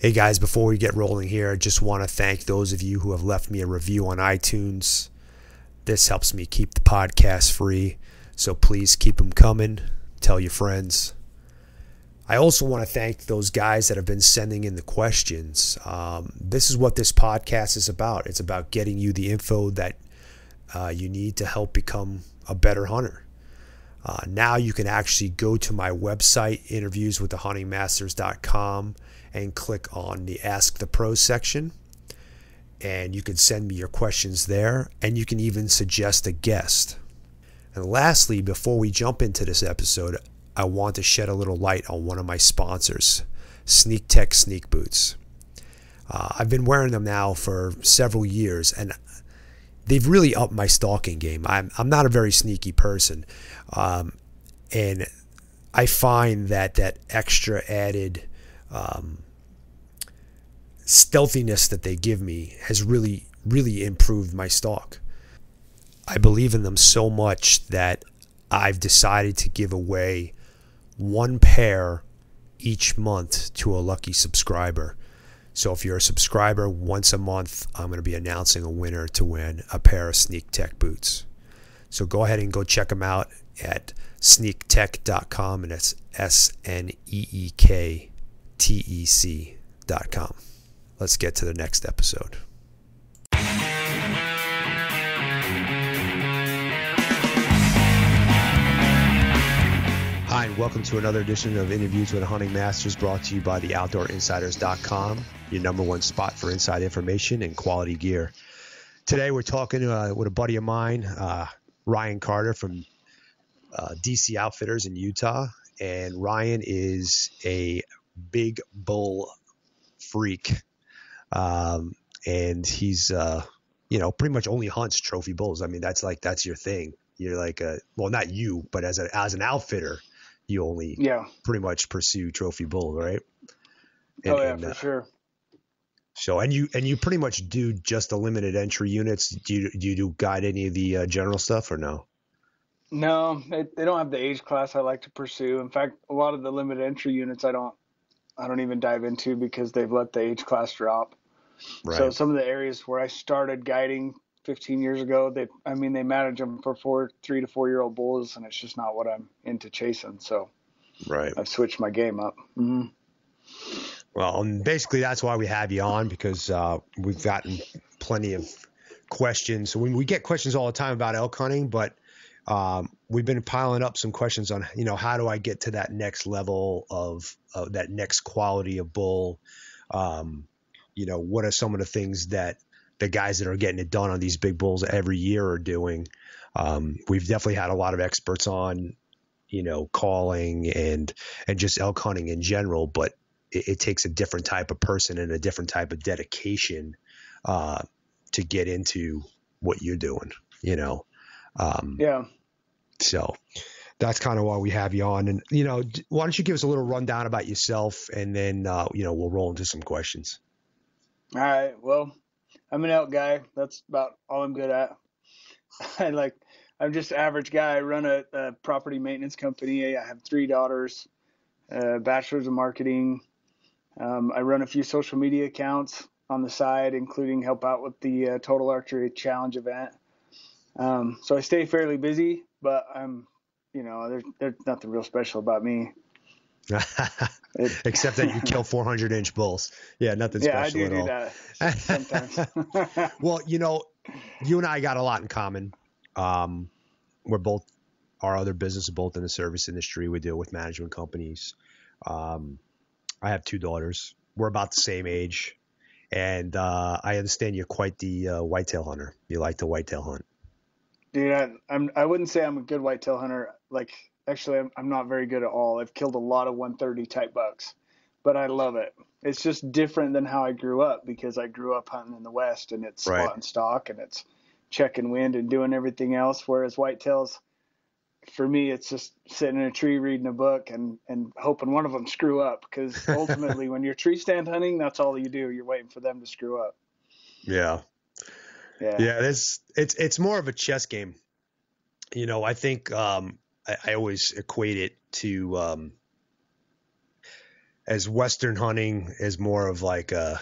Hey guys, before we get rolling here, I just want to thank those of you who have left me a review on iTunes. This helps me keep the podcast free, so please keep them coming. Tell your friends. I also want to thank those guys that have been sending in the questions. This is what this podcast is about. It's about getting you the info that you need to help become a better hunter. Now you can actually go to my website, interviewswiththehuntingmasters.com, and click on the Ask the Pros section. And you can send me your questions there, and you can even suggest a guest. And lastly, before we jump into this episode, I want to shed a little light on one of my sponsors, Sneak Tech Sneak Boots. I've been wearing them now for several years, and they've really upped my stalking game. I'm not a very sneaky person, and I find that extra added stealthiness that they give me has really improved my stalk. I believe in them so much that I've decided to give away one pair each month to a lucky subscriber. So if you're a subscriber, once a month I'm going to be announcing a winner to win a pair of Sneak Tech boots. So go ahead and go check them out at sneaktech.com, and that's SNEEKTEC.com. Let's get to the next episode. Hi, and welcome to another edition of Interviews with the Hunting Masters, brought to you by theoutdoorinsiders.com, your number one spot for inside information and quality gear. Today we're talking with a buddy of mine, Ryan Carter from DC Outfitters in Utah. And Ryan is a big bull freak. And he's, pretty much only hunts trophy bulls. I mean, that's your thing. You're like, well, not you, but as an outfitter, you only pretty much pursue trophy bulls, right? For sure. So, and you pretty much do just the limited entry units. Do you guide any of the general stuff or no? No, they don't have the age class I like to pursue. In fact, a lot of the limited entry units I don't even dive into because they've let the age class drop. Right. So some of the areas where I started guiding 15 years ago, they manage them for 3 to 4 year old bulls, and it's just not what I'm into chasing. So right, I've switched my game up. Mm-hmm. Well, and basically that's why we have you on, because we've gotten plenty of questions. So we get questions all the time about elk hunting, but we've been piling up some questions on, how do I get to that next level of that next quality of bull? What are some of the things that the guys that are getting it done on these big bulls every year are doing? We've definitely had a lot of experts on, calling and just elk hunting in general, but it takes a different type of person and a different type of dedication to get into what you're doing, So that's kind of why we have you on. And, why don't you give us a little rundown about yourself, and then, we'll roll into some questions. All right. Well, I'm an elk guy. That's about all I'm good at. I'm just an average guy. I run a property maintenance company. I have 3 daughters, bachelor's of marketing. I run a few social media accounts on the side, including help out with the Total Archery Challenge event. So I stay fairly busy, but I'm, there's nothing real special about me. Except that you kill 400-inch bulls. Yeah, nothing special at all. Yeah, I do that sometimes. Well, you and I got a lot in common. We're both, our other business is both in the service industry. We deal with management companies. I have 2 daughters. We're about the same age. And I understand you're quite the whitetail hunter. You like to whitetail hunt. Dude, I wouldn't say I'm a good whitetail hunter. Actually, I'm not very good at all. I've killed a lot of 130 type bucks, but I love it. It's just different than how I grew up, because I grew up hunting in the West, and it's spot and stalk, and it's checking wind and doing everything else. Whereas whitetails, for me, it's just sitting in a tree reading a book and hoping one of them screw up, because ultimately when you're tree stand hunting, that's all you do. You're waiting for them to screw up. Yeah. It's more of a chess game. I think I always equate it to as Western hunting is more of like a,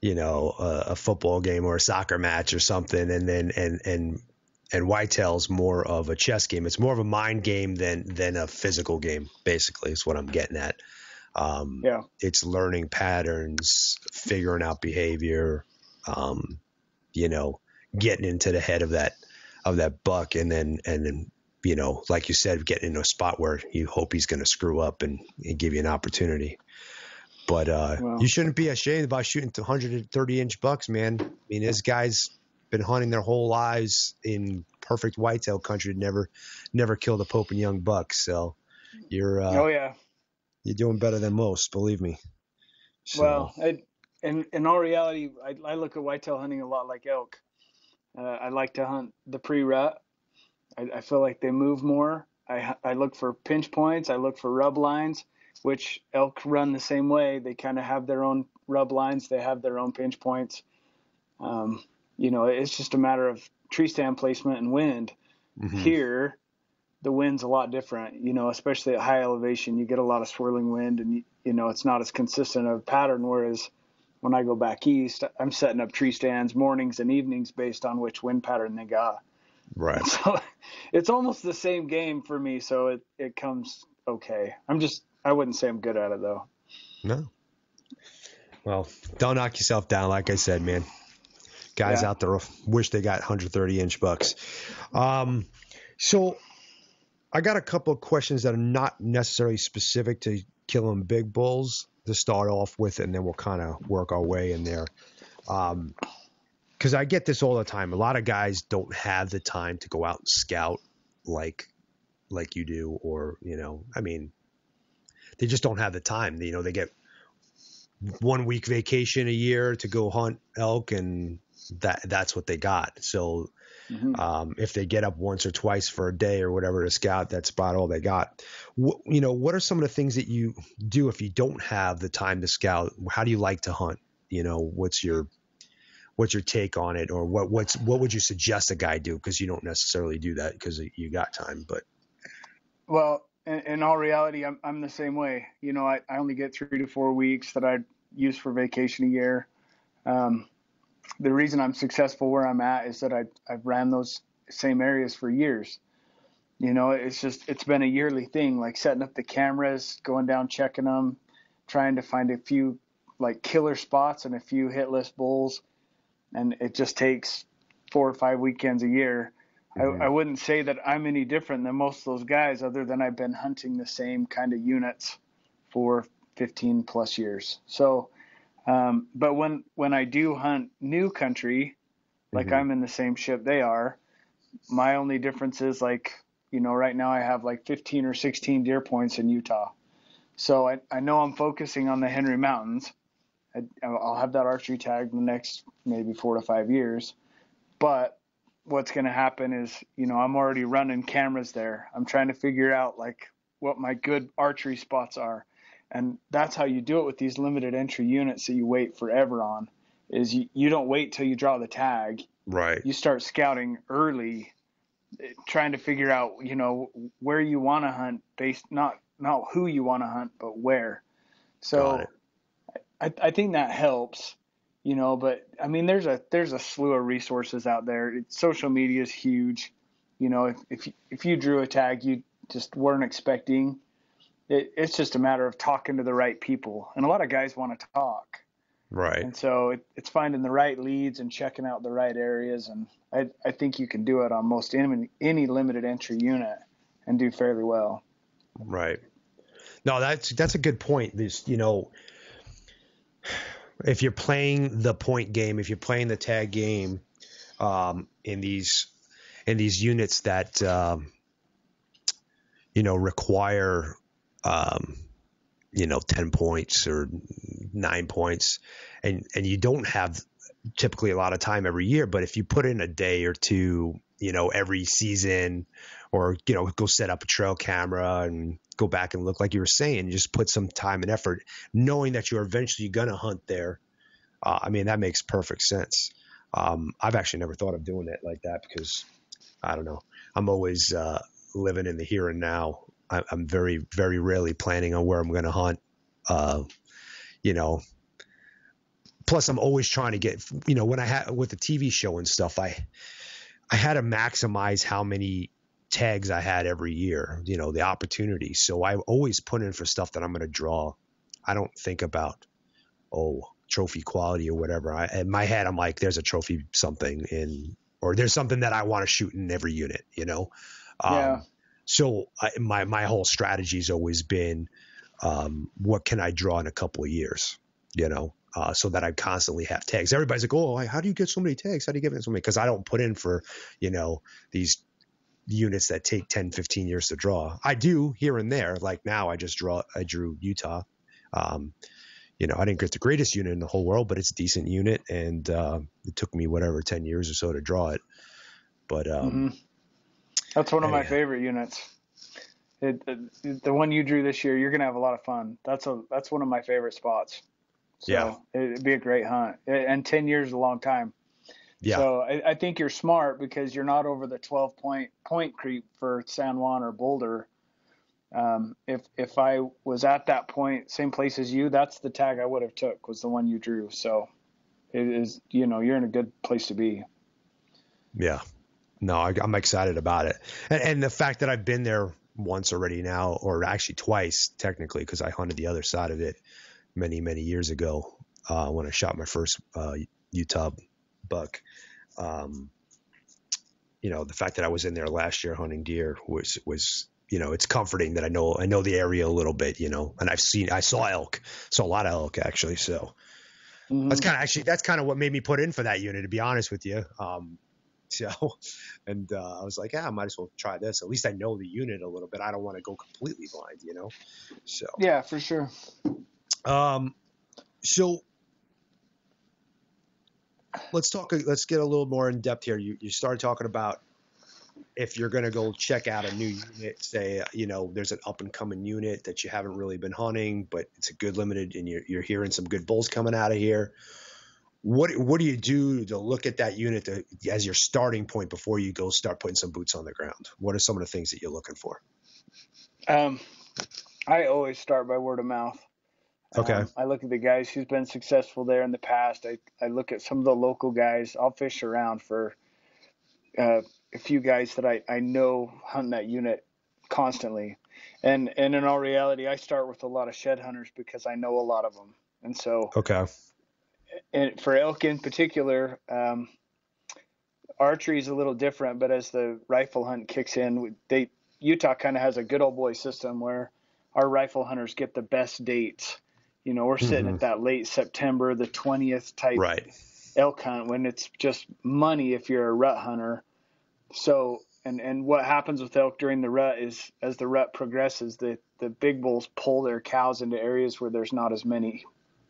a football game or a soccer match or something. And then, and whitetail's more of a chess game. It's more of a mind game than a physical game, basically, is what I'm getting at. Yeah. It's learning patterns, figuring out behavior, getting into the head of that buck, and then, like you said, getting into a spot where you hope he's going to screw up and give you an opportunity. But you shouldn't be ashamed about shooting 130-inch bucks, man. I mean, this guy's been hunting their whole lives in perfect whitetail country, never killed a Pope and Young buck. So you're you're doing better than most, believe me. So. Well, in all reality, I look at whitetail hunting a lot like elk. I like to hunt the pre-rut. I feel like they move more. I look for pinch points. I look for rub lines, which elk run the same way. They kind of have their own rub lines. They have their own pinch points. It's just a matter of tree stand placement and wind. Mm-hmm. Here, the wind's a lot different, especially at high elevation. You get a lot of swirling wind, and, it's not as consistent of a pattern. Whereas when I go back east, I'm setting up tree stands mornings and evenings based on which wind pattern they got. Right. So it's almost the same game for me. So it comes okay. I wouldn't say I'm good at it though. No. Well, don't knock yourself down. Like I said, man, guys out there wish they got 130-inch bucks. So I got a couple of questions that are not necessarily specific to killing big bulls to start off with, and then we'll kind of work our way in there. Because I get this all the time. A lot of guys don't have the time to go out and scout like you do, or, they just don't have the time. They get 1 week vacation a year to go hunt elk, and that's what they got. So if they get up once or twice for a day or whatever to scout, that's about all they got. What are some of the things that you do if you don't have the time to scout? How do you like to hunt? What's your take on it, or what would you suggest a guy do? Because you don't necessarily do that because you got time, but. Well, in all reality, I'm the same way. I only get 3 to 4 weeks that I use for vacation a year. The reason I'm successful where I'm at is that I've ran those same areas for years. It's been a yearly thing, like setting up the cameras, going down, checking them, trying to find a few like killer spots and a few hit list bulls. And it just takes 4 or 5 weekends a year. Mm-hmm. I wouldn't say that I'm any different than most of those guys, other than I've been hunting the same kind of units for 15 plus years. So, but when I do hunt new country, like I'm in the same ship they are, my only difference is right now I have like 15 or 16 deer points in Utah. So I know I'm focusing on the Henry Mountains. I'll have that archery tag in the next maybe 4 to 5 years. But what's going to happen is, I'm already running cameras there. I'm trying to figure out what my good archery spots are. And that's how you do it with these limited entry units that you wait forever on, is you don't wait till you draw the tag. Right. You start scouting early, trying to figure out, where you want to hunt based, not who you want to hunt, but where. So I think that helps, but I mean, there's a slew of resources out there. Social media is huge. If you drew a tag you just weren't expecting, it's just a matter of talking to the right people. And a lot of guys want to talk. Right. And so it's finding the right leads and checking out the right areas. And I think you can do it on most any limited entry unit and do fairly well. Right. No, that's a good point. If you're playing the point game, if you're playing the tag game, in these units that, require, 10 points or 9 points, and you don't have typically a lot of time every year, but if you put in a day or two, every season, or, go set up a trail camera and go back and look, like you were saying, just put some time and effort, knowing that you're eventually going to hunt there. That makes perfect sense. I've actually never thought of doing it like that because I don't know. I'm always living in the here and now. I'm very, very rarely planning on where I'm going to hunt You know, plus I'm always trying to get, you know, when I had with the TV show and stuff, I had to maximize how many tags I had every year, you know, the opportunity. So I always put in for stuff that I'm going to draw. I don't think about, trophy quality or whatever. In my head, I'm like, there's a trophy something in, or there's something that I want to shoot in every unit, you know? Yeah. So my whole strategy has always been, what can I draw in a couple of years, you know? So that I constantly have tags. Everybody's like, oh, how do you get so many tags? How do you get so many? Because I don't put in for, you know, these units that take 10, 15 years to draw. I do here and there. Like now I drew Utah. You know, I didn't get the greatest unit in the whole world, but it's a decent unit. And it took me 10 years or so to draw it. But that's one of my favorite units. The one you drew this year, you're going to have a lot of fun. That's one of my favorite spots. So it'd be a great hunt, and 10 years is a long time. Yeah. So I think you're smart because you're not over the 12 point creep for San Juan or Boulder. If I was at that point, same place as you, that's the tag I would have took, was the one you drew. So it is, you know, you're in a good place to be. Yeah. No, I'm excited about it. And the fact that I've been there once already now, or actually twice technically, because I hunted the other side of it many, many years ago, when I shot my first Utah buck. You know, the fact that I was in there last year hunting deer was, you know, it's comforting that I know the area a little bit, you know, and I saw elk, saw a lot of elk actually. So that's kind of what made me put in for that unit, to be honest with you. So, and I was like, I might as well try this. At least I know the unit a little bit. I don't want to go completely blind, you know? So, yeah, for sure. So let's get a little more in depth here. You started talking about if you're going to go check out a new unit, say, you know, there's an up and coming unit that you haven't really been hunting, but it's a good limited and you're hearing some good bulls coming out of here. What do you do to look at that unit as your starting point before you go start putting some boots on the ground? What are some of the things that you're looking for? I always start by word of mouth. Okay. I look at the guys who's been successful there in the past. I look at some of the local guys. I'll fish around for a few guys that I know hunt that unit constantly. And in all reality, I start with a lot of shed hunters because I know a lot of them. And so, okay. And for elk in particular, archery is a little different, but as the rifle hunt kicks in, Utah kind of has a good old boy system where our rifle hunters get the best dates. You know, we're sitting at that late September, the 20th type elk hunt when it's just money if you're a rut hunter. So, and what happens with elk during the rut is as the rut progresses, the big bulls pull their cows into areas where there's not as many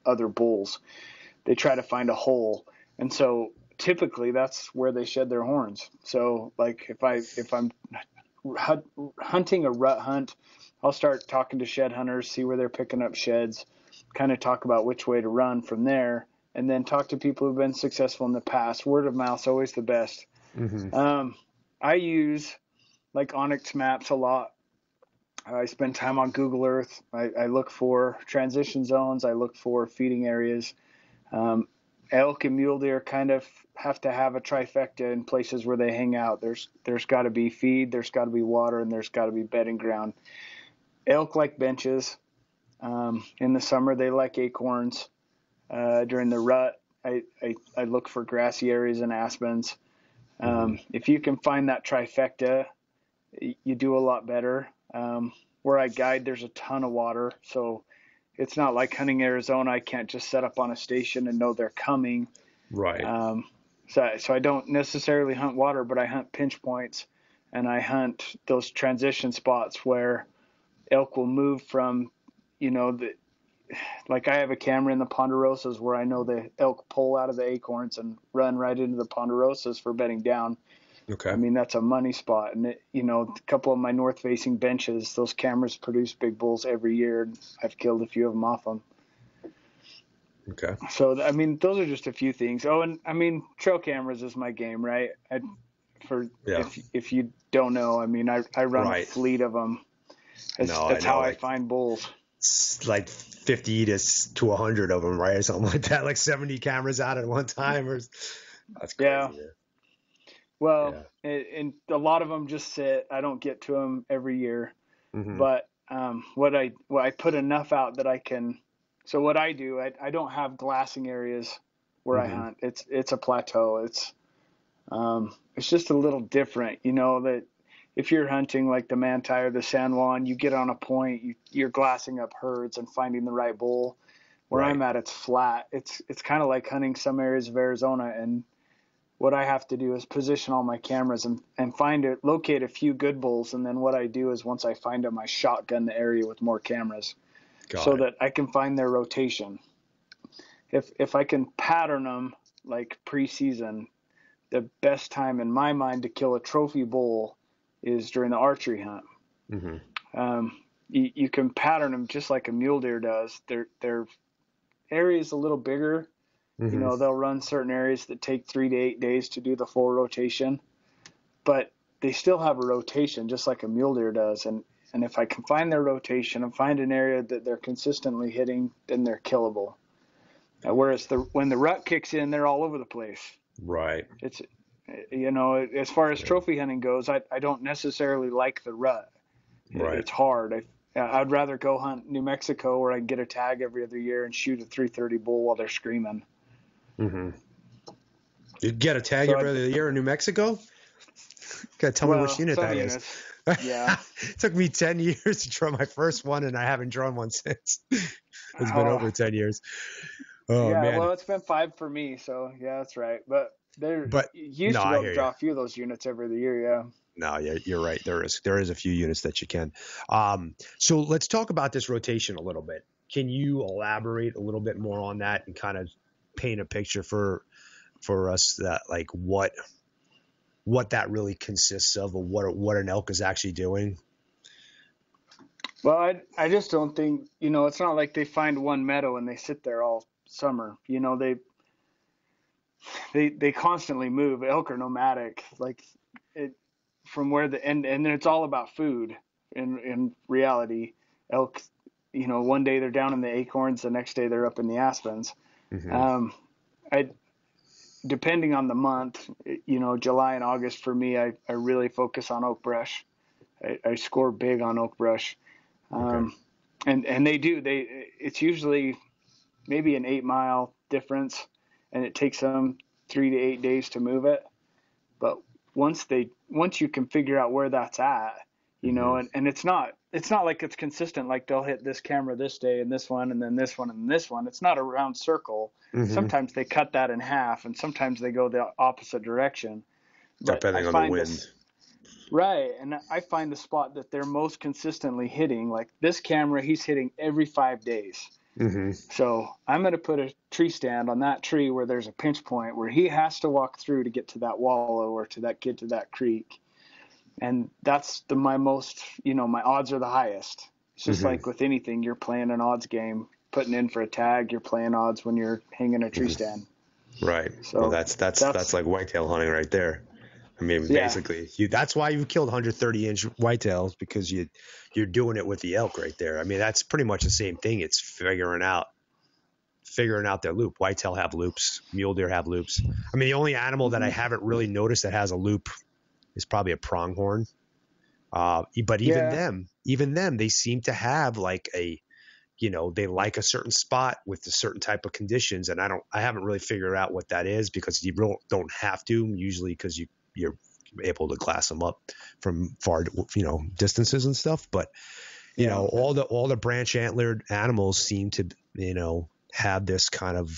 other bulls. They try to find a hole. And so typically that's where they shed their horns. So like if I'm hunting a rut hunt, I'll start talking to shed hunters, see where they're picking up sheds, kind of talk about which way to run from there, and then talk to people who've been successful in the past. Word of mouth's always the best. I use like Onyx maps a lot. I spend time on Google Earth. I look for transition zones. I look for feeding areas. Elk and mule deer kind of have to have a trifecta in places where they hang out. There's got to be feed, there's got to be water, and there's got to be bedding ground. Elk like benches. In the summer, they like acorns. During the rut, I look for grassy areas and aspens. If you can find that trifecta, you do a lot better. Where I guide, there's a ton of water, so it's not like hunting Arizona. I can't just set up on a station and know they're coming. Right. So I don't necessarily hunt water, but I hunt pinch points, and I hunt those transition spots where elk will move from, you know, like I have a camera in the ponderosas where I know the elk pull out of the acorns and run right into the ponderosas for bedding down. Okay. I mean, that's a money spot. And, you know, a couple of my north-facing benches, those cameras produce big bulls every year. And I've killed a few of them off them. Okay. So, I mean, those are just a few things. Oh, and, I mean, trail cameras is my game, right? If you don't know, I mean, I run a fleet of them. That's how I find bulls. like 50 to 100 of them, right? Or something like that, like 70 cameras out at one time. Or that's Yeah. crazy, man. Well, Yeah. and a lot of them just sit. I don't get to them every year, Mm-hmm. but what I put enough out that I can. So what I do, I don't have glassing areas where I Mm-hmm. hunt. It's a plateau. It's just a little different, that if you're hunting like the Manti or the San Juan, you get on a point, you're glassing up herds and finding the right bull. Where Right. I'm at, it's flat. It's kind of like hunting some areas of Arizona, and what I have to do is position all my cameras and locate a few good bulls. And then what I do is once I find them, I shotgun the area with more cameras so Got it. that I can find their rotation. If I can pattern them like preseason, the best time in my mind to kill a trophy bull is during the archery hunt. Mm-hmm. You can pattern them just like a mule deer does. Their area is a little bigger. Mm-hmm. They'll run certain areas that take 3 to 8 days to do the full rotation, but they still have a rotation just like a mule deer does. And if I can find their rotation and find an area that they're consistently hitting, then they're killable. Whereas when the rut kicks in, they're all over the place. Right. It's, as far as Yeah. trophy hunting goes, I don't necessarily like the rut. Right. It's hard. I'd rather go hunt New Mexico where I get a tag every other year and shoot a 330 bull while they're screaming. Mm-hmm. You get a tag So every other year in New Mexico? You gotta tell me which unit some that units, is. yeah. It took me 10 years to draw my first one, and I haven't drawn one since. It's been over 10 years. Oh, Yeah, man. well, it's been 5 for me, so yeah, that's right. But But you used no, to be I able to hear you. draw a few of those units every other year, yeah. No, you're right. There is a few units that you can. So let's talk about this rotation a little bit. Can you elaborate a little bit more on that and kind of paint a picture for us that like what that really consists of, or what an elk is actually doing? Well, I just don't think, it's not like they find one meadow and they sit there all summer. They constantly move. Elk are nomadic. Like it from where and then it's all about food in reality. Elk, one day they're down in the acorns, the next day they're up in the aspens. Mm-hmm. I Depending on the month, July and August for me, I really focus on oak brush. I score big on oak brush. Okay. And it's usually maybe an 8 mile difference, and it takes them 3 to 8 days to move it. But once you can figure out where that's at, Mm-hmm. and it's not like it's consistent. Like they'll hit this camera this day and this one and then this one and this one. It's not a round circle. Mm-hmm. Sometimes they cut that in half, and sometimes they go the opposite direction. But I Depending on the find wind. right, and I find the spot that they're most consistently hitting. Like this camera, he's hitting every 5 days. Mm-hmm. So I'm going to put a tree stand on that tree where there's a pinch point where he has to walk through to get to that wallow or to get to that creek. And that's my most, my odds are the highest. It's just Mm-hmm. like with anything, you're playing an odds game, putting in for a tag, you're playing odds when you're hanging a tree Mm-hmm. stand. Right. So Well, that's like whitetail hunting right there. I mean, yeah. basically, that's why you killed 130-inch whitetails, because you're doing it with the elk right there. I mean, that's pretty much the same thing. It's figuring out their loop. Whitetail have loops. Mule deer have loops. I mean, the only animal that I haven't really noticed that has a loop is probably a pronghorn. But even them, they seem to have like they like a certain spot with a certain type of conditions, and I haven't really figured out what that is, because you don't have to usually, because you're able to glass them up from far distances and stuff. But all the branch antlered animals seem to have this kind of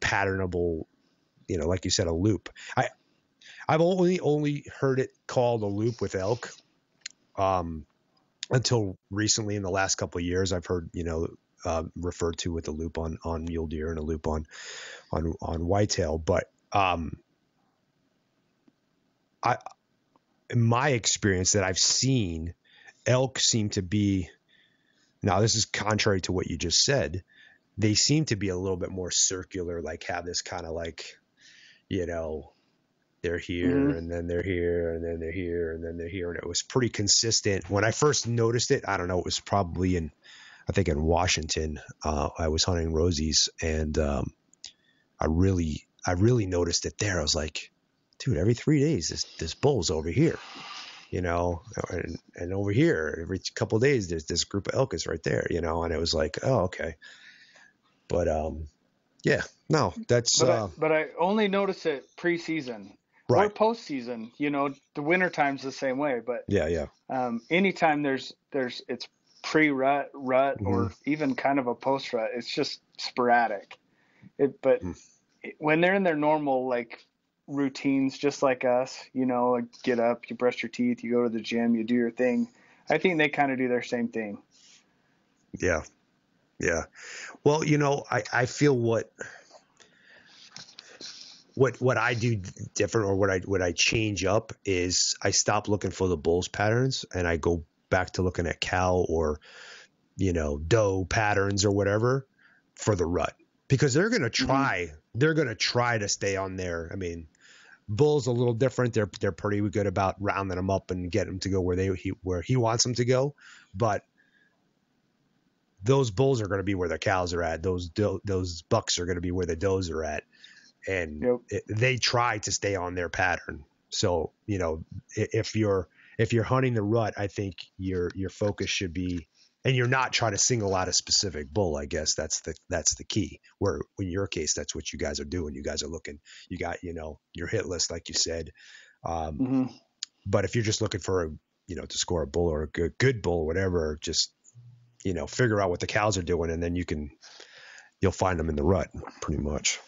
patternable, like you said, a loop. I've only heard it called a loop with elk until recently. In the last couple of years, I've heard referred to with a loop on mule deer and a loop on whitetail. But in my experience that I've seen, elk seem to be, now this is contrary to what you just said, they seem to be a little bit more circular, like have this kind of like, they're here, and then they're here, and then they're here, and then they're here. And it was pretty consistent. When I first noticed it, I don't know, it was probably I think in Washington. I was hunting Rosie's, and I really noticed it there. I was like, dude, every 3 days, this bull's over here, and over here, every couple of days, there's this group of elk is right there, and it was like, oh, okay. But, yeah, no, that's, but I only notice it preseason right. or postseason, the winter time's the same way, but yeah. Anytime it's pre-rut, or even kind of a post-rut, it's just sporadic. But when they're in their normal, like, routines, just like us, like get up, you brush your teeth, you go to the gym, you do your thing. I think they kind of do their same thing. Yeah. Well, I feel what I do different, or what I change up is I stop looking for the bulls patterns and I go back to looking at cow or, doe patterns or whatever for the rut, because they're going to try, to stay on there. I mean, bull's a little different. They're pretty good about rounding them up and getting them to go where he wants them to go. But those bulls are going to be where the cows are at. Those bucks are going to be where the does are at. And they try to stay on their pattern. So, if you're hunting the rut, I think your focus should be, and you're not trying to single out a specific bull. I guess that's the key, where in your case, that's what you guys are doing. You guys are looking, you got, your hit list, like you said. But if you're just looking for to score a bull or a good bull, whatever, just, figure out what the cows are doing, and then you'll find them in the rut pretty much.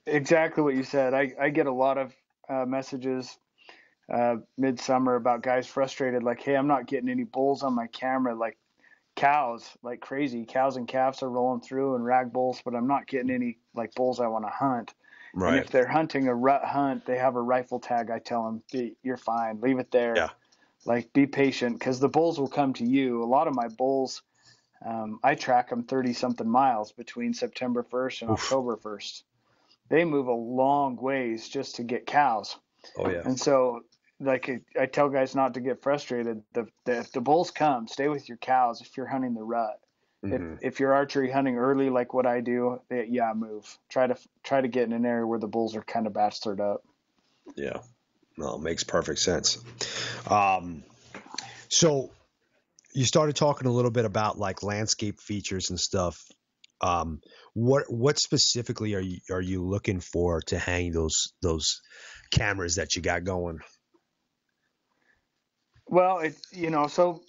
Exactly what you said. I get a lot of messages midsummer about guys frustrated, like, hey, I'm not getting any bulls on my camera, like cows, like crazy. Cows and calves are rolling through and rag bulls, but I'm not getting any like bulls I want to hunt. Right. And if they're hunting a rut hunt, they have a rifle tag. I tell them, you're fine. Leave it there. Yeah. Like, be patient, because the bulls will come to you. A lot of my bulls, I track them 30-something miles between September 1st and October 1st. They move a long ways just to get cows. Oh, yeah. And so, like, I tell guys not to get frustrated. If the bulls come, stay with your cows if you're hunting the rut. If you're archery hunting early, like what I do, move. Try to get in an area where the bulls are kind of bachelored up. Yeah. No, it makes perfect sense. So you started talking a little bit about like landscape features and stuff. What specifically are you looking for to hang those cameras that you got going? Well, so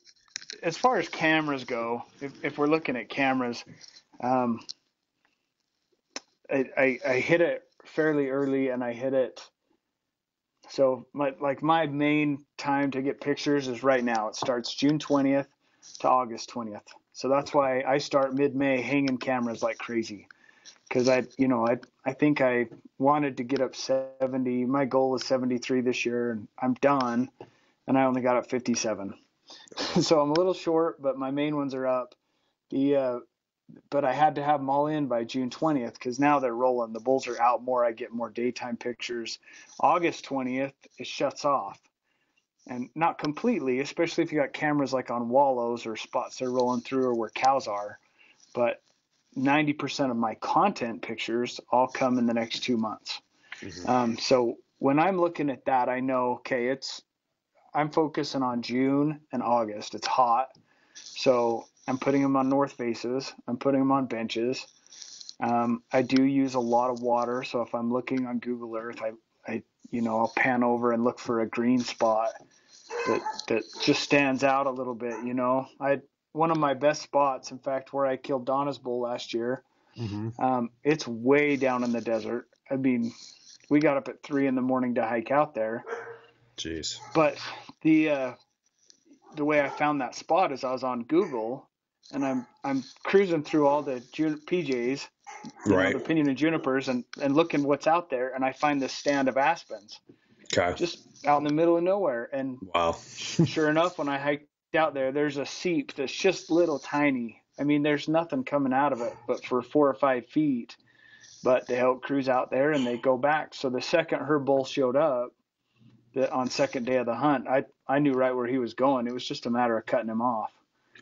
as far as cameras go, if we're looking at cameras, I hit it fairly early, and I hit it. So my main time to get pictures is right now. It starts June 20th to August 20th. So that's why I start mid-May hanging cameras like crazy. Because I think I wanted to get up 70. My goal was 73 this year, and I'm done. And I only got up 57. So I'm a little short, but my main ones are up. But I had to have them all in by June 20th, because now they're rolling. The bulls are out more. I get more daytime pictures. August 20th, it shuts off. And not completely, especially if you got cameras like on wallows or spots they're rolling through or where cows are. But 90% of my content pictures all come in the next 2 months. So when I'm looking at that, I know, okay, I'm focusing on June and August. It's hot. So I'm putting them on north faces. I'm putting them on benches. I do use a lot of water. So if I'm looking on Google Earth, I'll pan over and look for a green spot that just stands out a little bit. One of my best spots, in fact, where I killed Donna's bull last year, it's way down in the desert. I mean, we got up at 3 a.m. to hike out there. Jeez. But the way I found that spot is I was on Google, and I'm cruising through all the PJs, the pinyon and junipers, and looking what's out there, and I find this stand of aspens. Okay. Just out in the middle of nowhere. And wow. Sure enough, when I hiked out there, there's a seep that's just little tiny. I mean, there's nothing coming out of it but for 4 or 5 feet. but the elk crew's out there and they go back. So the second her bull showed up on second day of the hunt, I knew right where he was going. It was just a matter of cutting him off.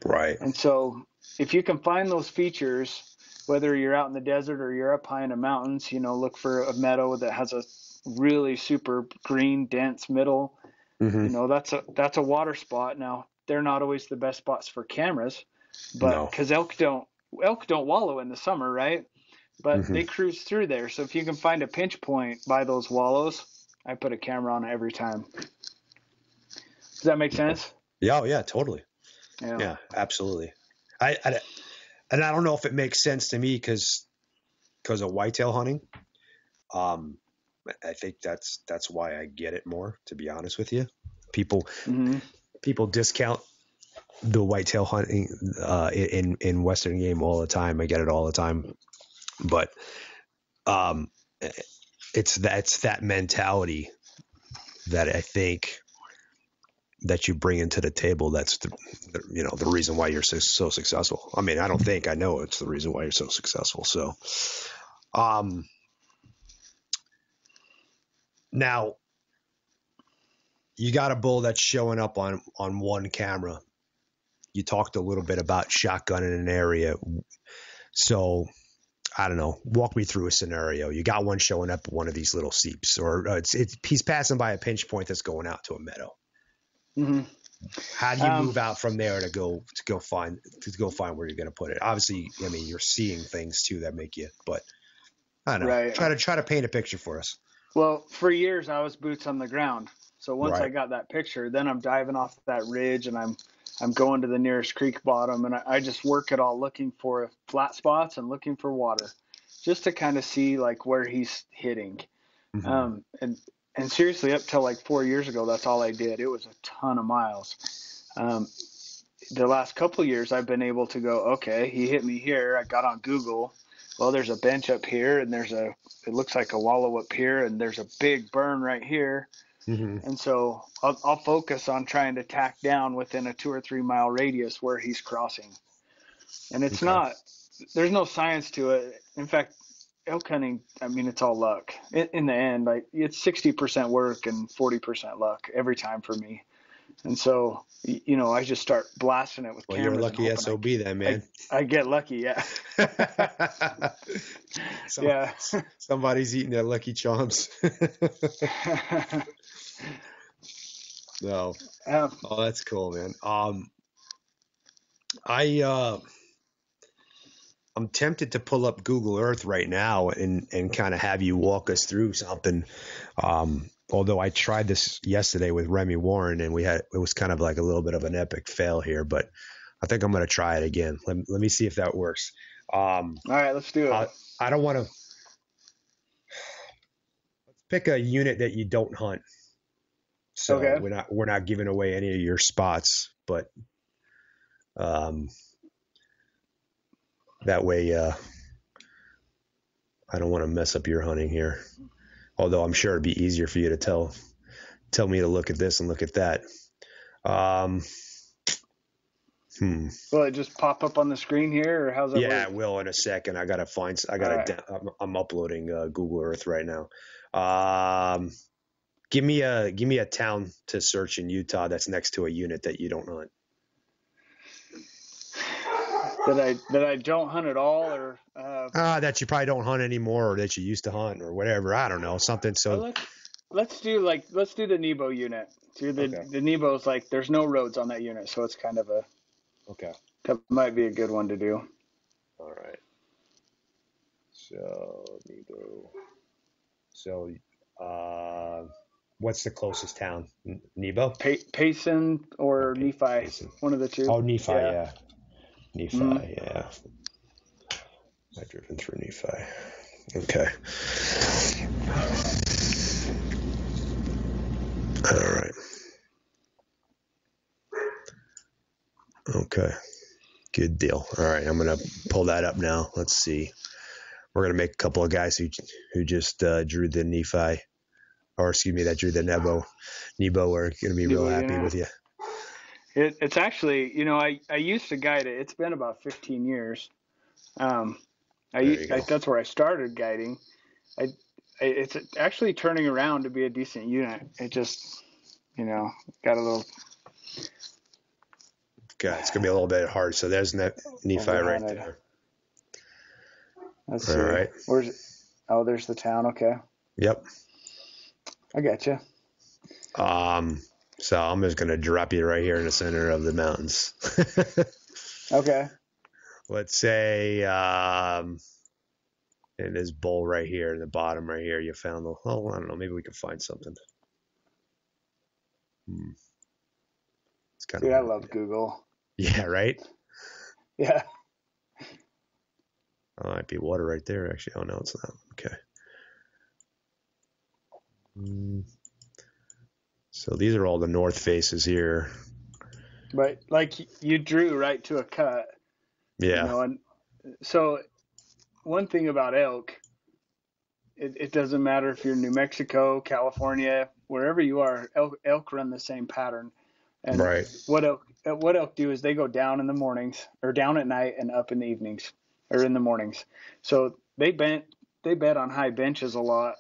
Right. And so if you can find those features, whether you're out in the desert or you're up high in the mountains, look for a meadow that has a really super green, dense middle. Mm-hmm. That's a water spot. Now, they're not always the best spots for cameras, but because elk don't wallow in the summer, right? But Mm-hmm. they cruise through there. So if you can find a pinch point by those wallows, I put a camera on it every time. Does that make sense? Yeah, yeah, totally. Yeah, Yeah, absolutely. And I don't know if it makes sense to me because of whitetail hunting. I think that's why I get it more, to be honest with you. People discount the whitetail hunting in Western game all the time. I get it all the time, but it's that mentality that I think that you bring into the table. That's the reason why you're so successful. I mean, I know it's the reason why you're so successful. So, now you got a bull that's showing up on one camera. You talked a little bit about shotgun in an area. So I don't know, walk me through a scenario. You got one showing up at one of these little seeps, or he's passing by a pinch point that's going out to a meadow. Mm-hmm. How do you move out from there to go find where you're going to put it? Obviously, I mean, you're seeing things too that make you, but I don't know. Right. Try to paint a picture for us. Well, for years I was boots on the ground. So once Right. I got that picture, then I'm diving off that ridge and I'm going to the nearest creek bottom, and I just work it all looking for flat spots and looking for water, just to kind of see like where he's hitting. Mm-hmm. And seriously, up till like 4 years ago, that's all I did. It was a ton of miles. The last couple of years, I've been able to go, okay, he hit me here. I got on Google. Well, there's a bench up here, and it looks like a wallow up here, and there's a big burn right here. Mm-hmm. And so I'll focus on trying to tack down within a 2 or 3 mile radius where he's crossing. And it's not, there's no science to it. In fact, elk hunting, I mean, it's all luck. In the end, like it's 60% work and 40% luck every time for me. And so, I just start blasting it with cameras. Well, you're a lucky SOB then, man. I get lucky, yeah. Yeah. Somebody's eating their Lucky Charms. No. Oh, that's cool, man. I'm tempted to pull up Google Earth right now and kind of have you walk us through something. Although I tried this yesterday with Remy Warren and it was kind of like a little bit of an epic fail here, but I think I'm going to try it again. Let me see if that works. All right, let's do it. I don't want to. Let's pick a unit that you don't hunt. So okay. we're not giving away any of your spots, but that way I don't want to mess up your hunting here. Although I'm sure it'd be easier for you to tell me to look at this and look at that. Will it just pop up on the screen here, or how's that work? Yeah, it will in a second. I'm uploading Google Earth right now. Give me a town to search in Utah that's next to a unit that you don't hunt. That I don't hunt at all, or that you probably don't hunt anymore, or that you used to hunt, or whatever. I don't know, something. So let's do the Nebo unit. The Nebo's like there's no roads on that unit, so it's kind of a that might be a good one to do. All right. So Nebo. So what's the closest town? Nebo? Payson or okay. Nephi, Payson. One of the two. Oh, Nephi, yeah. Nephi, yeah. I've driven through Nephi. Okay. All right. Okay. Good deal. All right. I'm going to pull that up now. Let's see. We're going to make a couple of guys who just drew the Nephi, or excuse me, that drew the Nebo are going to be real happy with you. It's actually, I used to guide it. It's been about 15 years. There you go. That's where I started guiding. It's actually turning around to be a decent unit. It just, got a little. Okay, it's gonna be a little bit hard. So there's Nephi right overhunted. there. Let's see. All right. Where's it? Oh, there's the town. Okay. Yep. I got you. So I'm just gonna drop you right here in the center of the mountains. Okay. Let's say in this bowl right here in the bottom right here, you found the. Oh, I don't know. Maybe we can find something. It's kind of. I love Google. Yeah. Right. Yeah. Oh, might be water right there. Actually, oh no, it's not. Okay. So these are all the north faces here. But like you drew right to a cut. Yeah. And so one thing about elk, it doesn't matter if you're in New Mexico, California, wherever you are, elk run the same pattern. And right. What elk do is they go down in the mornings or down at night and up in the evenings or in the mornings. So they bed on high benches a lot,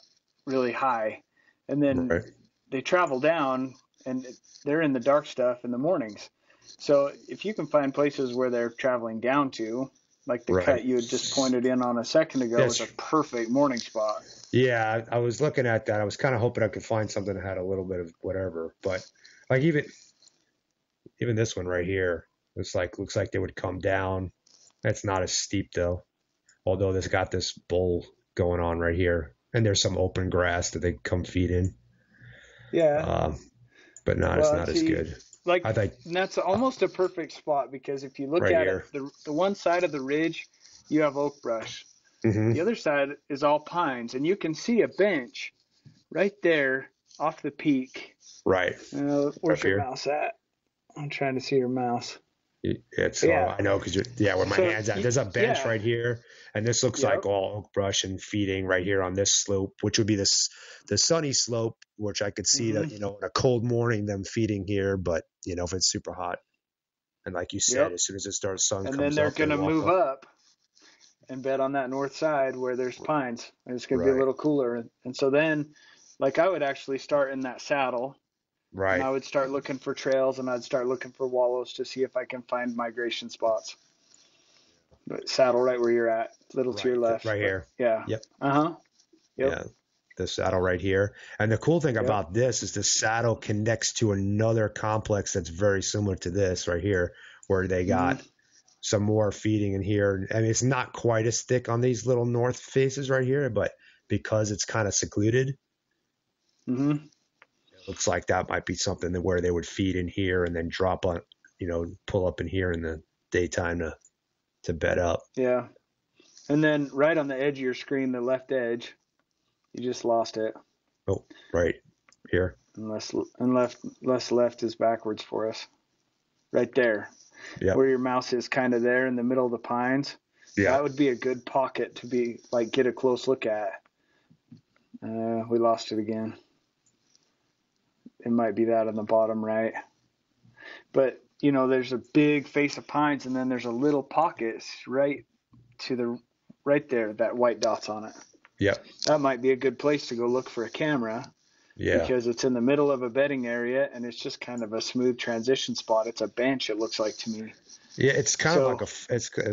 really high. And then they travel down and they're in the dark stuff in the mornings. So if you can find places where they're traveling down to, like the cut you had just pointed in on a second ago, is a perfect morning spot. Yeah, I was looking at that. I was kind of hoping I could find something that had a little bit of whatever, but like even this one right here, looks like they would come down. That's not as steep though, although this got this bowl going on right here, and there's some open grass that they come feed in. Yeah, but it's not as good. Like I think that's almost a perfect spot because if you look at it, the one side of the ridge, you have oak brush. Mm-hmm. The other side is all pines, and you can see a bench right there off the peak. Right. Where's your mouse at? I'm trying to see your mouse. I know because where my hand's at. There's a bench right here, and this looks like all oak brush and feeding right here on this slope, which would be the sunny slope, which I could see that in a cold morning them feeding here, but if it's super hot, and like you said, as soon as it starts sun comes up, and then they're gonna move up and bed on that north side where there's pines, and it's gonna be a little cooler, and so then, like I would actually start in that saddle. Right. And I would start looking for trails and I'd start looking for wallows to see if I can find migration spots. But saddle right where you're at, little to your left. Right here. Yeah. Yep. Uh-huh. Yep. Yeah. The saddle right here. And the cool thing about this is the saddle connects to another complex that's very similar to this right here, where they got some more feeding in here. I mean, it's not quite as thick on these little north faces right here, but because it's kind of secluded. Mm-hmm. Looks like that might be something where they would feed in here and then drop on, pull up in here in the daytime to bed up. Yeah. And then right on the edge of your screen, the left edge, you just lost it. Oh, right here. Left is backwards for us. Right there. Yeah. Where your mouse is kind of there in the middle of the pines. Yeah. That would be a good pocket to be get a close look at. We lost it again. It might be that on the bottom right. But, there's a big face of pines and then there's a little pocket right there, that white dot's on it. Yeah. That might be a good place to go look for a camera. Yeah. Because it's in the middle of a bedding area and it's just kind of a smooth transition spot. It's a bench, it looks like to me. Yeah, it's kind of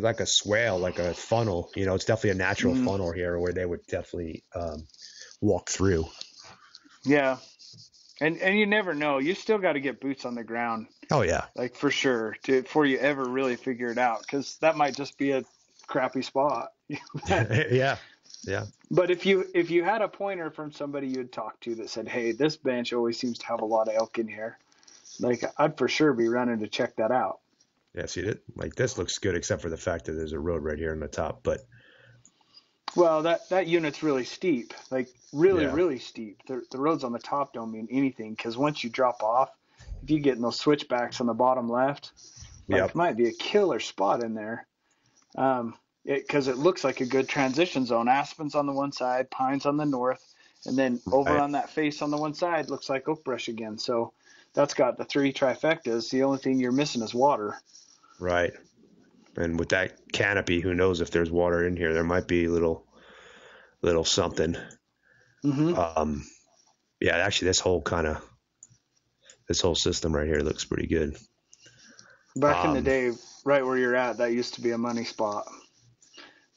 like a swale, like a funnel. It's definitely a natural funnel here where they would definitely walk through. Yeah. And you never know. You still got to get boots on the ground. Oh, yeah. Like, for sure, before you ever really figure it out, because that might just be a crappy spot. Yeah. Yeah. But if you had a pointer from somebody you'd talk to that said, hey, this bench always seems to have a lot of elk in here, I'd for sure be running to check that out. Yeah, see, this looks good except for the fact that there's a road right here on the top, but... Well, that unit's really steep, really steep. The roads on the top don't mean anything because once you drop off, if you get in those switchbacks on the bottom left, it might be a killer spot in there. Because it looks like a good transition zone. Aspens on the one side, pines on the north, and then over on that face on the one side looks like oak brush again. So that's got the three trifectas. The only thing you're missing is water. Right. And with that canopy, who knows if there's water in here? There might be little something. Mm-hmm. Yeah, actually, this whole system right here looks pretty good. Back in the day, right where you're at, that used to be a money spot.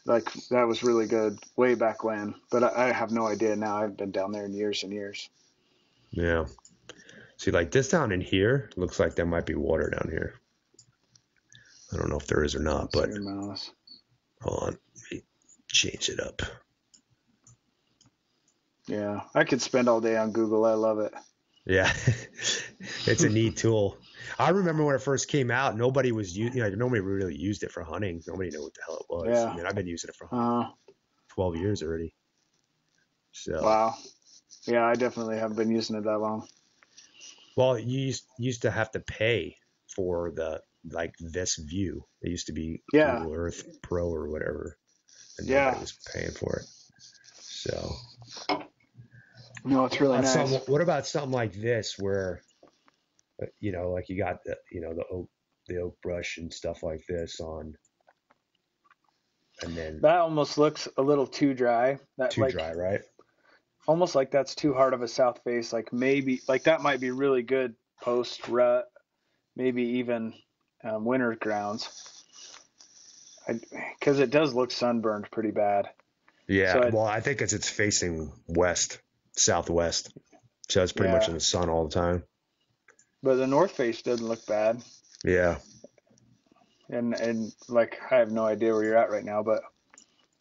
Like, that was really good way back when. But I have no idea now. I've been down there in years and years. Yeah. See, like this down in here looks like there might be water down here. I don't know if there is or not, but hold on. Let me change it up. Yeah, I could spend all day on Google. I love it. Yeah, it's a neat tool. I remember when it first came out, nobody really used it for hunting. Nobody knew what the hell it was. Yeah. I mean, I've been using it for hunting 12 years already. So. Wow. Yeah, I definitely haven't been using it that long. Well, you used to have to pay for this view. It used to be Google Earth Pro or whatever, and nobody was paying for it. So. No, it's really nice. What about something like this where, like you got the oak brush and stuff like this on, and then that almost looks a little too dry. Dry, right? Almost like that's too hard of a south face. Like maybe that might be really good post rut, maybe even winter grounds, because it does look sunburned pretty bad. Yeah, so I think it's facing southwest, so it's pretty much in the sun all the time. But the north face doesn't look bad. Yeah. And like I have no idea where you're at right now, but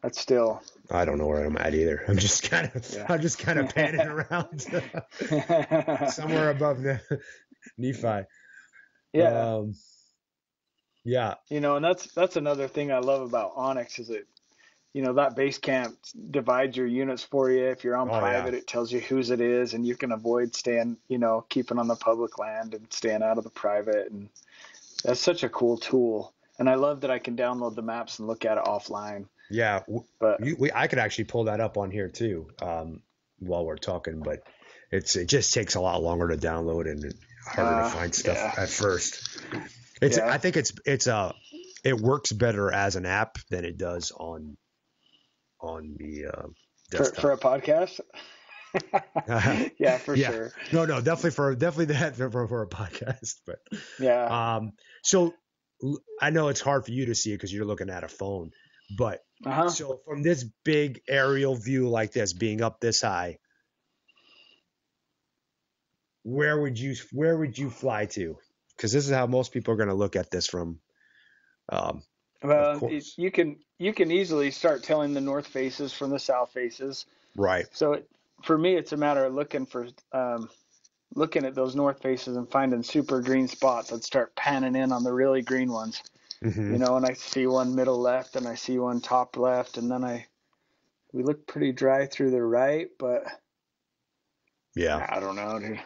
that's still. I don't know where I'm at either. I'm just kind of panning around somewhere above Nephi. Yeah. Yeah. And that's another thing I love about Onyx is that base camp divides your units for you. If you're on private, it tells you whose it is, and you can avoid keeping on the public land and staying out of the private. And that's such a cool tool. And I love that I can download the maps and look at it offline. Yeah, but I could actually pull that up on here too while we're talking, but it just takes a lot longer to download and harder to find stuff at first. I think it works better as an app than it does on the desktop. For a podcast. Yeah, for sure. No, definitely that for a podcast, but yeah. So I know it's hard for you to see it because you're looking at a phone, but so from this big aerial view like this, being up this high, where would you fly to? Because this is how most people are going to look at this from. Well, you can easily start telling the north faces from the south faces. Right. So for me, it's a matter of looking at those north faces and finding super green spots and start panning in on the really green ones. Mm-hmm. And I see one middle left and I see one top left, and then we look pretty dry through the right, but I don't know, dude.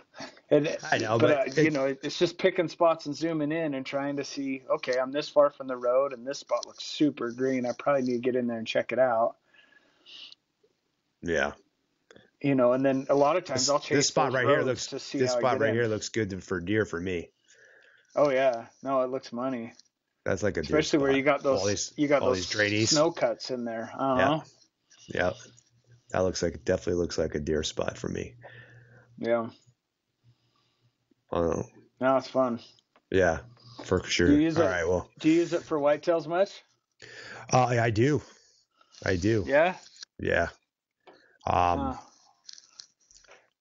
I know, but it's just picking spots and zooming in and trying to see, okay, I'm this far from the road and this spot looks super green. I probably need to get in there and check it out. Yeah. And then a lot of times I'll chase this spot right here looks. This spot right here looks good for deer for me. Oh yeah, no, it looks money. That's like a deer especially spot. where you got those drainies. Snow cuts in there. Yeah, that definitely looks like a deer spot for me. Yeah. Oh. No, it's fun. Yeah, for sure. Do you use it for whitetails much? I do. Yeah. Yeah.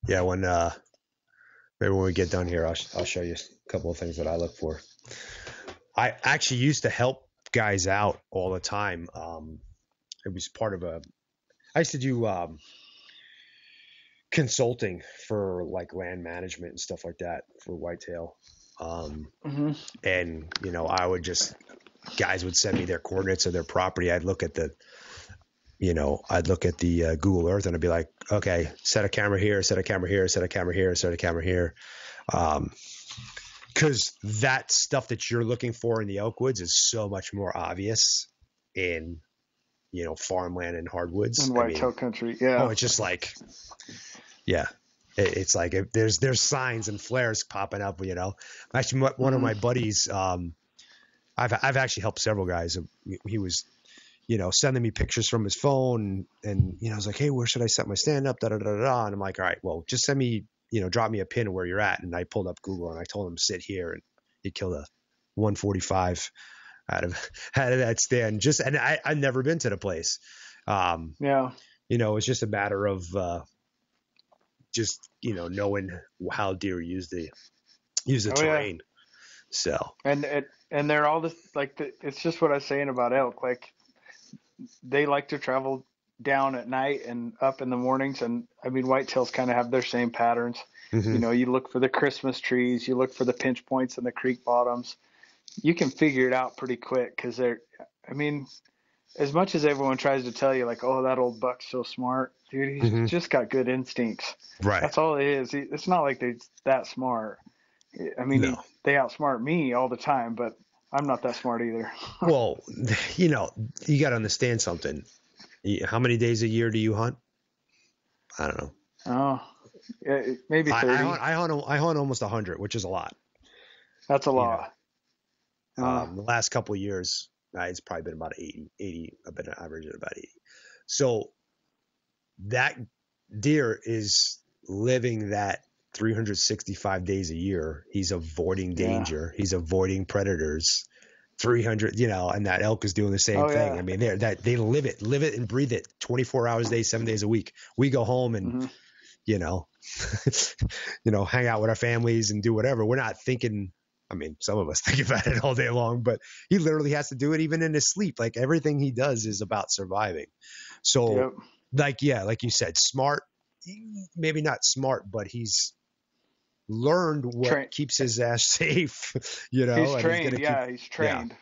Yeah. When maybe when we get done here, I'll show you a couple of things that I look for. I actually used to help guys out all the time. It was part of I used to do consulting for like land management and stuff like that for whitetail. And guys would send me their coordinates of their property. I'd look at the Google Earth and I'd be like, okay, set a camera here, set a camera here, set a camera here, set a camera here. Because that stuff that you're looking for in the elk woods is so much more obvious in, farmland and hardwoods. And whitetail country, yeah. Oh, it's just like, yeah. It's like there's signs and flares popping up, Actually, one of my buddies, I've actually helped several guys. He was, sending me pictures from his phone, and I was like, hey, where should I set my stand up? Da da da da. And I'm like, all right, well, just send me, drop me a pin of where you're at. And I pulled up Google and I told him sit here, and he killed a 145 out of that stand. And I've never been to the place. It's just a matter of knowing how deer use the terrain. Yeah. So and they're all this it's just what I was saying about elk. Like they like to travel down at night and up in the mornings, and I mean whitetails kind of have their same patterns. Mm-hmm. You look for the Christmas trees, you look for the pinch points in the creek bottoms. You can figure it out pretty quick because as much as everyone tries to tell you like, oh, that old buck's so smart, dude, he's just got good instincts. Right. That's all it is. It's not like they're that smart. I mean, no. They outsmart me all the time, but I'm not that smart either. Well, you got to understand something. How many days a year do you hunt? I don't know. Oh, yeah, maybe 30. I hunt almost 100, which is a lot. That's a lot. The last couple of years, it's probably been about 80. I've been averaging about 80. So that deer is living that 365 days a year. He's avoiding danger. Yeah. He's avoiding predators. 300, and that elk is doing the same thing. Yeah. I mean, they live it and breathe it 24 hours a day, 7 days a week. We go home and, hang out with our families and do whatever. We're not thinking. I mean, some of us think about it all day long, but he literally has to do it even in his sleep. Like everything he does is about surviving. So like you said, smart, maybe not smart, but he's learned what keeps his ass safe, He's trained. He's trained. Yeah.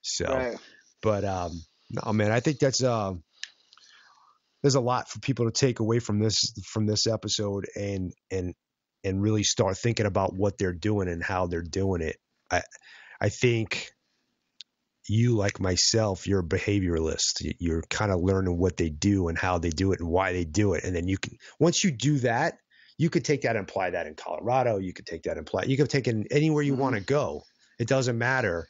So, but, no, man, I think that's, there's a lot for people to take away from this episode and really start thinking about what they're doing and how they're doing it. I think you, like myself, you're a behavioralist. You're kind of learning what they do and how they do it and why they do it. And then once you do that, you could take that and apply that in Colorado. You could take that and you could take it anywhere you want to go. It doesn't matter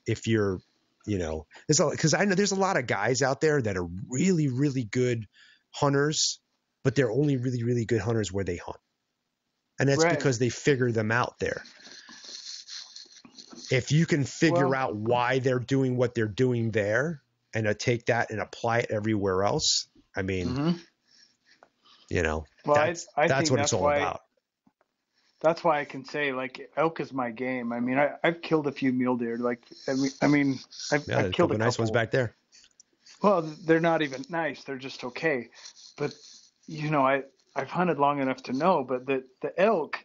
if you're, because I know there's a lot of guys out there that are really, really good hunters, but they're only really, really good hunters where they hunt. And that's because they figure them out there. If you can figure out why they're doing what they're doing there and take that and apply it everywhere else, I mean, that's what it's all about. That's why I can say, like, elk is my game. I mean, I've killed a few mule deer. Like, I've killed a nice ones back there. Well, they're not even nice. They're just okay. But, I've hunted long enough to know, but the elk,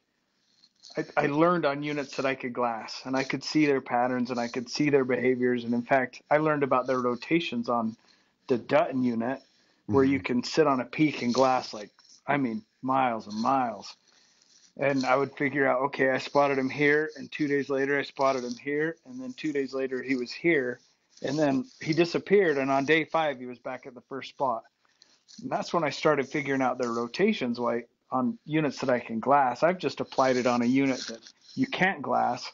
I learned on units that I could glass, and I could see their patterns and I could see their behaviors. And in fact, I learned about their rotations on the Dutton unit, where you can sit on a peak and glass miles and miles. And I would figure out, okay, I spotted him here, and 2 days later I spotted him here, and then 2 days later he was here, and then he disappeared, and on day 5 he was back at the first spot. And that's when I started figuring out their rotations on units that I can glass. I've just applied it on a unit that you can't glass.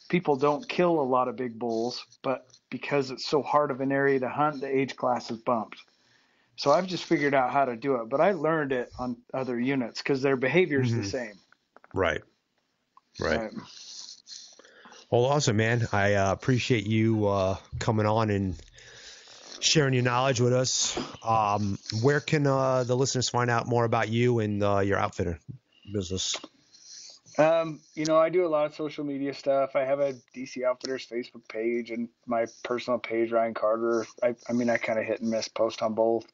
People don't kill a lot of big bulls, but because it's so hard of an area to hunt, the age class is bumped. So I've just figured out how to do it, but I learned it on other units because their behavior is the same. Right. Well, awesome, man. I appreciate you coming on and sharing your knowledge with us. Where can the listeners find out more about you and your outfitter business? I do a lot of social media stuff. I have a DC Outfitters Facebook page and my personal page, Ryan Carter. I kind of hit and miss, post on both.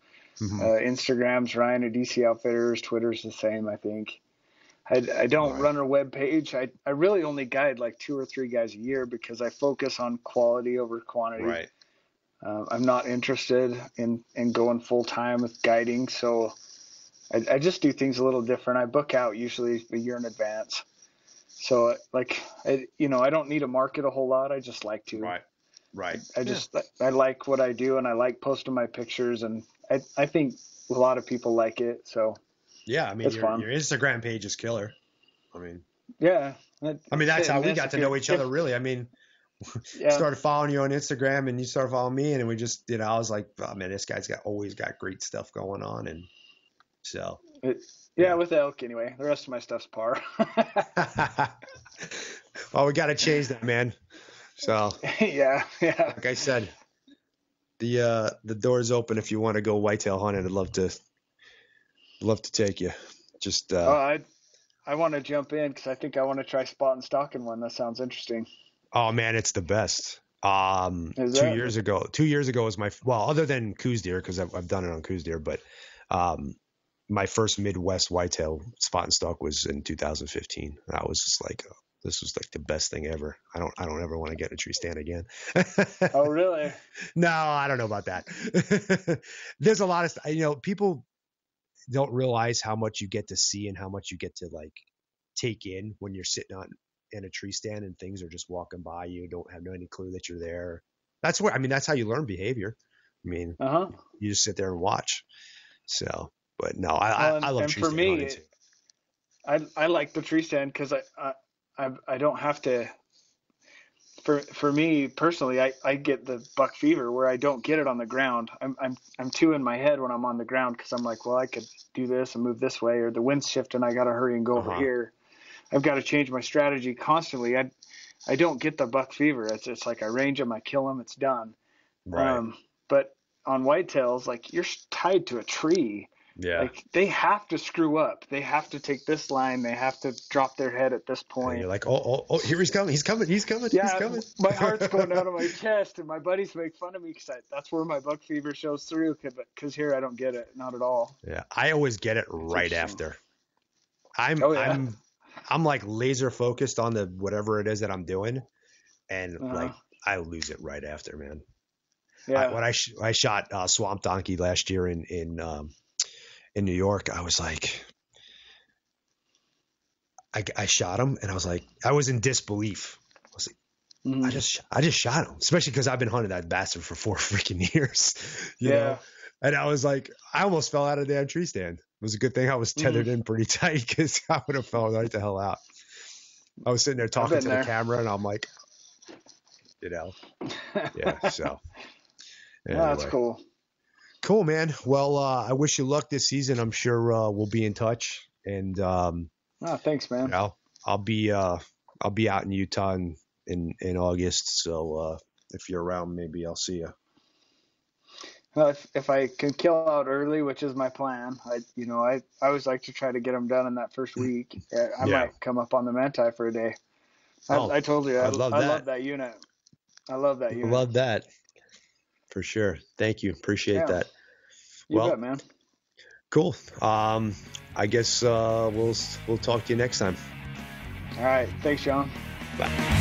Instagram's Ryan at DC Outfitters. Twitter's the same, I think. I don't run a web page. I really only guide like 2 or 3 guys a year because I focus on quality over quantity. Right. I'm not interested in going full time with guiding, so I just do things a little different. I book out usually a year in advance. So I don't need to market a whole lot. I just like to. Right. I like what I do, and I like posting my pictures, and I think a lot of people like it. So. Yeah, I mean, your Instagram page is killer. I mean, yeah. That's how we got to know each other, really. I mean, Yeah. started following you on Instagram, and you started following me, and we just, I was like, oh man, this guy's always got great stuff going on, and so. Yeah, with elk anyway. The rest of my stuff's par. Well, we got to change that, man. So Yeah. like I said, the door's open if you want to go whitetail hunting. I'd love to take you. Just I want to jump in because I think I want to try spot and stalking one. That sounds interesting. oh man, it's the best. Is 2 that? years ago, 2 years ago was other than Coos deer, because I've done it on Coos deer, but my first Midwest whitetail spot and stalk was in 2015. I was just like, oh, this was like the best thing ever. I don't ever want to get in a tree stand again. Oh, really? No, I don't know about that. There's a lot of, people don't realize how much you get to see and how much you get to like take in when you're sitting in a tree stand and things are just walking by you. Don't have any clue that you're there. That's how you learn behavior. I mean, you just sit there and watch. So, but no, I love tree stand hunting too. I like the tree stand because I don't have to. For me personally, I get the buck fever where I don't get it on the ground. I'm too in my head when I'm on the ground because I'm like, well, I could do this and move this way, or the wind's shifting, I got to hurry and go over here. I've got to change my strategy constantly. I don't get the buck fever. It's like I range them, I kill them, it's done. Right. But on whitetails, like you're tied to a tree. Yeah. Like they have to screw up. They have to take this line. They have to drop their head at this point. And you're like, oh, here he's coming. He's coming. Yeah, he's coming. My heart's going out of my chest, and my buddies make fun of me because that's where my buck fever shows through. Because here I don't get it, not at all. Yeah, I always get it right after. I'm like laser focused on the whatever it is that I'm doing, and like I lose it right after, man. Yeah. When I shot Swamp Donkey last year in New York, I was like, I shot him, and I was like, I was in disbelief. I was like, I just shot him, especially because I've been hunting that bastard for 4 freaking years, you know? And I was like, I almost fell out of the damn tree stand. It was a good thing I was tethered in pretty tight, because I would have fell right the hell out. I was sitting there talking to the camera, and I'm like, yeah. So anyway. That's cool. Cool, man. Well, I wish you luck this season. I'm sure we'll be in touch. And thanks, man. I'll be out in Utah in August. So if you're around, maybe I'll see you. Well, if I can kill out early, which is my plan, I always like to try to get them done in that first week. I might come up on the Manti for a day. I told you, I love that unit. I love that unit. I love that. For sure. Thank you. Appreciate that. You bet, man. Cool. I guess we'll talk to you next time. All right. Thanks, John. Bye.